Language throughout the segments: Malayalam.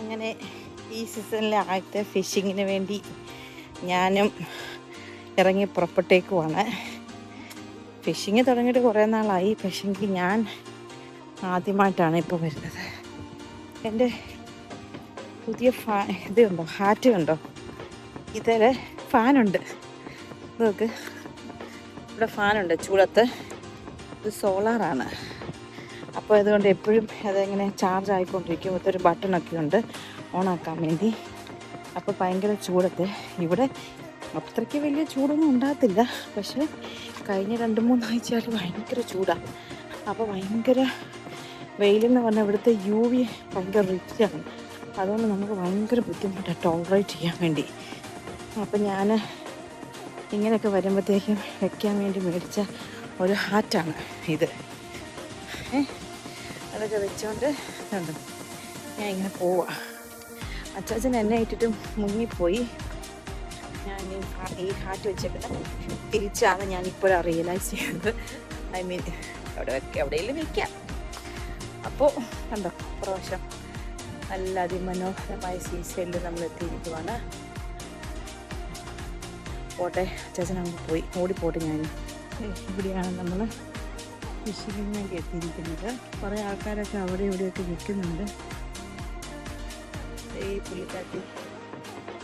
അങ്ങനെ ഈ സീസണിലെ ആദ്യത്തെ ഫിഷിങ്ങിന് വേണ്ടി ഞാനും ഇറങ്ങി പുറപ്പെട്ടേക്കുവാണ്. ഫിഷിങ് തുടങ്ങിയിട്ട് കുറേ നാളായി, പക്ഷെങ്കിൽ ഞാൻ ആദ്യമായിട്ടാണ് ഇപ്പോൾ വരുന്നത്. എൻ്റെ പുതിയ ഇത് കണ്ടോ, ഹാറ്റ് കണ്ടോ, ഇതിൽ ഫാനുണ്ട്. നോക്ക്, ഇവിടെ ഫാനുണ്ട് ചൂടത്ത്. ഇത് സോളാറാണ്. അപ്പോൾ അതുകൊണ്ട് എപ്പോഴും അതെങ്ങനെ ചാർജ് ആയിക്കൊണ്ടിരിക്കും. ഇതൊരു ബട്ടണൊക്കെ ഉണ്ട് ഓണാക്കാൻ വേണ്ടി. അപ്പോൾ ഭയങ്കര ചൂടത്ത് ഇവിടെ അത്രയ്ക്ക് വലിയ ചൂടൊന്നും ഉണ്ടാകത്തില്ല, പക്ഷേ കഴിഞ്ഞ 2-3 ആഴ്ചയായിട്ട് ഭയങ്കര ചൂടാണ്. അപ്പോൾ ഭയങ്കര വെയിലെന്ന് പറഞ്ഞാൽ ഇവിടുത്തെ UV ഭയങ്കര റിച്ചാണ്. അതുകൊണ്ട് നമുക്ക് ഭയങ്കര ബുദ്ധിമുട്ടാണ് ടോളറേറ്റ് ചെയ്യാൻ വേണ്ടി. അപ്പോൾ ഞാൻ ഇങ്ങനെയൊക്കെ വരുമ്പോഴത്തേക്കും വയ്ക്കാൻ വേണ്ടി മേടിച്ച ഒരു ഹാറ്റാണ് ഇത്. അതൊക്കെ വെച്ചോണ്ട് ഉണ്ട് ഞാൻ ഇങ്ങനെ പോവാ. അച്ചാച്ചൻ എന്നെ ഇട്ടിട്ട് മുങ്ങിപ്പോയി. ഞാൻ ഈ ഹാറ്റ് വെച്ചേക്കുന്നത് തിരിച്ചാണ് ഞാനിപ്പോഴാണ് റിയലൈസ് ചെയ്യുന്നത്. ഐ മീൻ എവിടെയെങ്കിലും വയ്ക്കാം. അപ്പോൾ കണ്ടോ, പ്രാവശ്യം നല്ല അതിമനോഹരമായ സീസണിൽ നമ്മൾ എത്തിയിരിക്കുവാണ്. പോട്ടെ, അച്ചാച്ചൻ അങ്ങ് പോയി, ഓടിപ്പോട്ടെ. ഞാൻ ഇവിടെയാണ് നമ്മൾ ഫിഷിങ്ങിന് വേണ്ടി എത്തിയിരിക്കുന്നത്. കുറേ ആൾക്കാരൊക്കെ അവിടെ ഇവിടെയൊക്കെ നിൽക്കുന്നുണ്ട്. ഈ പുള്ളിക്കാട്ടി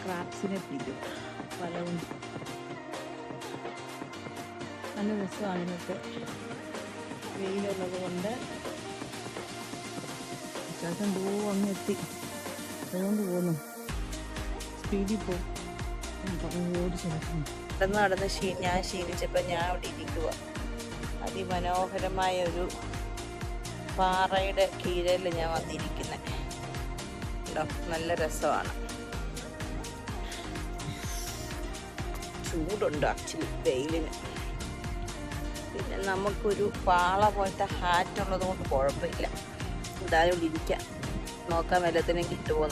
ക്രാബ്സിനെ പിടിക്കും, പലവും. നല്ല രസമാണ് ഇന്നത്തെ വെയിലുള്ളത് കൊണ്ട്. അത്യാവശ്യം അങ്ങ് എത്തി, അതുകൊണ്ട് പോകുന്നു, സ്പീഡിൽ പോകും. ഓടിച്ചു നടന്ന് ഞാൻ ശീലിച്ചപ്പോൾ ഞാൻ അവിടെ ഇരിക്കുക. അതിമനോഹരമായ ഒരു പാറയുടെ കീഴിൽ ഞാൻ വന്നിരിക്കുന്നത്. നല്ല രസമാണ്. ചൂടുണ്ട് ആക്ച്വലി വെയിലിന്. പിന്നെ നമുക്കൊരു പാള പോലത്തെ ഹാറ്റ് ഉള്ളത് കൊണ്ട് കുഴപ്പമില്ല. എന്തായാലും ഇരിക്കാം, നോക്കാൻ വല്ലത്തിനും കിട്ടുമോ.